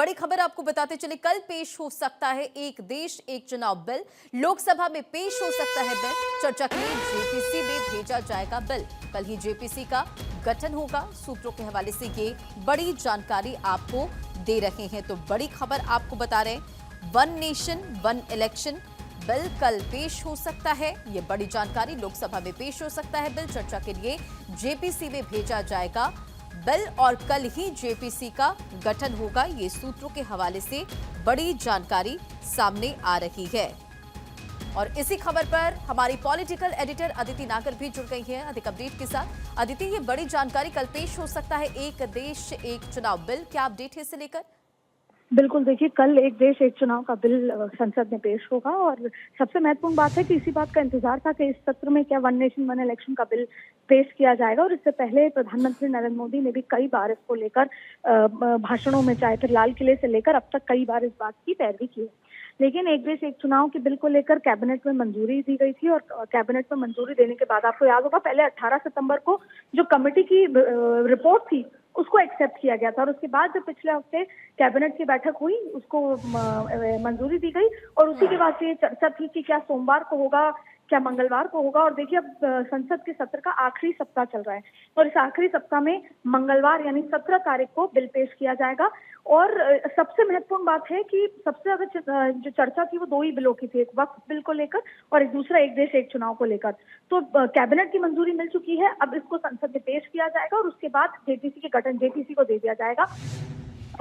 बड़ी खबर आपको बताते चले, कल पेश हो सकता है एक देश एक चुनाव बिल। लोकसभा में पेश हो सकता है बिल। चर्चा के लिए जेपीसी में भेजा जाएगा बिल। कल ही जेपीसी का गठन होगा। सूत्रों के हवाले से ये बड़ी जानकारी आपको दे रहे हैं। तो बड़ी खबर आपको बता रहे हैं, one nation one election bill कल पेश हो सकता है। ये बड़ी जानकारी, लोकसभा में पेश हो सकता है बिल। चर्चा के लिए जेपीसी में भेजा जाएगा बिल और कल ही जेपीसी का गठन होगा। ये सूत्रों के हवाले से बड़ी जानकारी सामने आ रही है। और इसी खबर पर हमारी पॉलिटिकल एडिटर अदिति नागर भी जुड़ गई है अधिक अपडेट के साथ। अदिति, ये बड़ी जानकारी, कल पेश हो सकता है एक देश एक चुनाव बिल, क्या अपडेट है इसे लेकर? बिल्कुल, देखिए कल एक देश एक चुनाव का बिल संसद में पेश होगा और सबसे महत्वपूर्ण बात है कि इसी बात का इंतजार था कि इस सत्र में क्या वन नेशन वन इलेक्शन का बिल पेश किया जाएगा। और इससे पहले प्रधानमंत्री नरेंद्र मोदी ने भी कई बार इसको लेकर भाषणों में, चाहे फिर लाल किले से लेकर अब तक कई बार इस बात की पैरवी की है। लेकिन एक देश एक चुनाव के बिल को लेकर कैबिनेट में मंजूरी दी गई थी और कैबिनेट में मंजूरी देने के बाद आपको याद होगा पहले 18 सितंबर को जो कमेटी की रिपोर्ट थी उसको एक्सेप्ट किया गया था और उसके बाद जब पिछले हफ्ते कैबिनेट की बैठक हुई उसको मंजूरी दी गई और उसी के बाद ये चर्चा थी कि क्या सोमवार को होगा, क्या मंगलवार को होगा। और देखिए अब संसद के सत्र का आखिरी सप्ताह चल रहा है और इस आखिरी सप्ताह में मंगलवार यानी 17 तारीख को बिल पेश किया जाएगा। और सबसे महत्वपूर्ण बात है कि सबसे ज्यादा जो चर्चा थी वो दो ही बिलों की थी, एक वक्फ बिल को लेकर और एक दूसरा एक देश एक चुनाव को लेकर। तो कैबिनेट की मंजूरी मिल चुकी है, अब इसको संसद में पेश किया जाएगा और उसके बाद जेपीसी के गठन, जेपीसी को दे दिया जाएगा।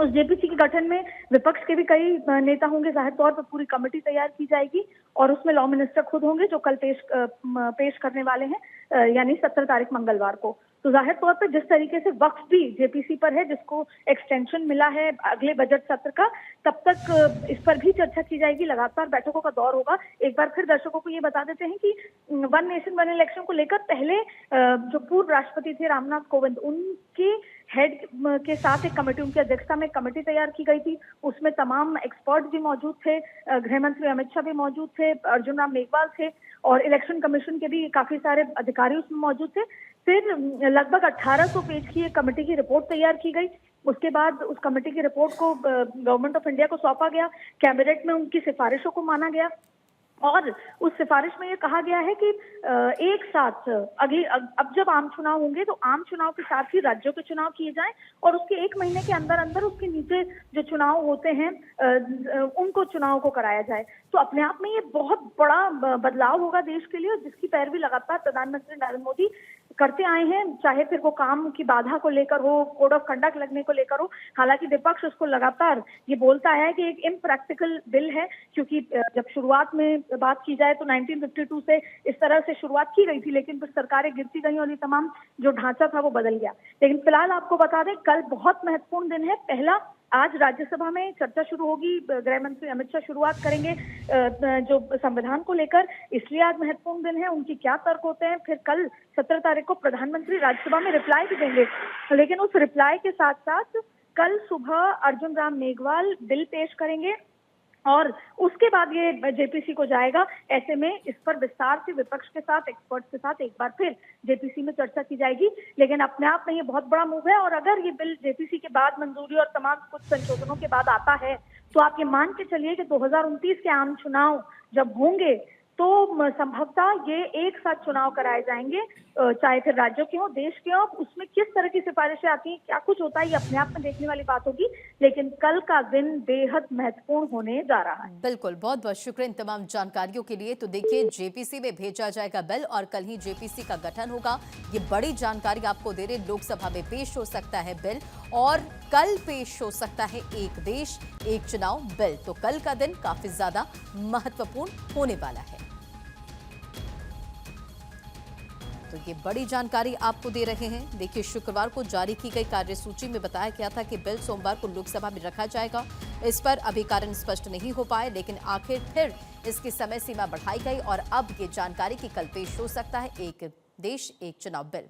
उस जेपीसी के गठन में विपक्ष के भी कई नेता होंगे, जाहिर तौर पर पूरी कमेटी तैयार की जाएगी और उसमें लॉ मिनिस्टर खुद होंगे जो कल पेश करने वाले हैं यानी 17 तारीख मंगलवार को। तो जाहिर तौर पर जिस तरीके से वक्फ भी जेपीसी पर है, जिसको एक्सटेंशन मिला है अगले बजट सत्र का, तब तक इस पर भी चर्चा की जाएगी। लगातार बैठकों का दौर होगा। एक बार फिर दर्शकों को ये बता देते हैं कि वन नेशन वन इलेक्शन को लेकर पहले जो पूर्व राष्ट्रपति थे रामनाथ कोविंद, उनके हेड के साथ एक कमेटी, उनकी अध्यक्षता में कमेटी तैयार की गई थी। उसमें तमाम एक्सपर्ट भी मौजूद थे, गृह मंत्री अमित शाह भी मौजूद थे, अर्जुन राम मेघवाल थे और इलेक्शन कमीशन के भी काफी सारे अधिकारी उसमें मौजूद थे। फिर लगभग 1800 पेज की एक कमेटी की रिपोर्ट तैयार की गई। उसके बाद उस कमेटी की रिपोर्ट को गवर्नमेंट ऑफ इंडिया को सौंपा गया। कैबिनेट में उनकी सिफारिशों को माना गया और उस सिफारिश में ये कहा गया है कि एक साथ अब जब आम चुनाव होंगे तो आम चुनाव के साथ ही राज्यों के चुनाव किए जाएं और उसके एक महीने के अंदर अंदर उसके नीचे जो चुनाव होते हैं उनको चुनाव को कराया जाए। तो अपने आप में ये बहुत बड़ा बदलाव होगा देश के लिए, जिसकी पैरवी लगातार प्रधानमंत्री नरेंद्र मोदी करते आए हैं, चाहे फिर वो काम की बाधा को लेकर हो, कोड ऑफ कंडक्ट लगने को लेकर हो। हालांकि विपक्ष उसको लगातार ये बोलता है कि एक इम्प्रैक्टिकल बिल है, क्योंकि जब शुरुआत में बात की जाए तो 1952 से इस तरह से शुरुआत की गई थी, लेकिन फिर सरकारें गिरती गई और ये तमाम जो ढांचा था वो बदल गया। लेकिन फिलहाल आपको बता दें कल बहुत महत्वपूर्ण दिन है। पहला, आज राज्यसभा में चर्चा शुरू होगी, गृह मंत्री अमित शाह शुरुआत करेंगे जो संविधान को लेकर, इसलिए आज महत्वपूर्ण दिन है। उनकी क्या तर्क होते हैं, फिर कल 17 तारीख को प्रधानमंत्री राज्यसभा में रिप्लाई भी देंगे। लेकिन उस रिप्लाई के साथ साथ कल सुबह अर्जुन राम मेघवाल बिल पेश करेंगे और उसके बाद ये जेपीसी को जाएगा। ऐसे में इस पर विस्तार से विपक्ष के साथ, एक्सपर्ट्स के साथ एक बार फिर जेपीसी में चर्चा की जाएगी। लेकिन अपने आप में ये बहुत बड़ा मूव है और अगर ये बिल जेपीसी के बाद मंजूरी और तमाम कुछ संशोधनों के बाद आता है तो आप ये मान के चलिए कि 2029 के आम चुनाव जब होंगे तो संभवतः ये एक साथ चुनाव कराए जाएंगे, चाहे फिर राज्यों के हो, देश के हो। उसमें किस तरह की सिफारिशें आती हैं, क्या कुछ होता है, ये अपने आप में देखने वाली बात होगी। लेकिन कल का दिन बेहद महत्वपूर्ण होने जा रहा है। बिल्कुल, बहुत बहुत शुक्रिया इन तमाम जानकारियों के लिए। तो देखिए, जेपीसी में भेजा जाएगा बिल और कल ही जेपीसी का गठन होगा। ये बड़ी जानकारी आपको दे रहे, लोकसभा में पेश हो सकता है बिल और कल पेश हो सकता है एक देश एक चुनाव बिल। तो कल का दिन काफी ज्यादा महत्वपूर्ण होने वाला है। तो ये बड़ी जानकारी आपको दे रहे हैं। देखिए, शुक्रवार को जारी की गई कार्यसूची में बताया गया था कि बिल सोमवार को लोकसभा में रखा जाएगा। इस पर अभी कारण स्पष्ट नहीं हो पाए, लेकिन आखिर फिर इसकी समय सीमा बढ़ाई गई और अब ये जानकारी कि कल पेश हो सकता है एक देश एक चुनाव बिल।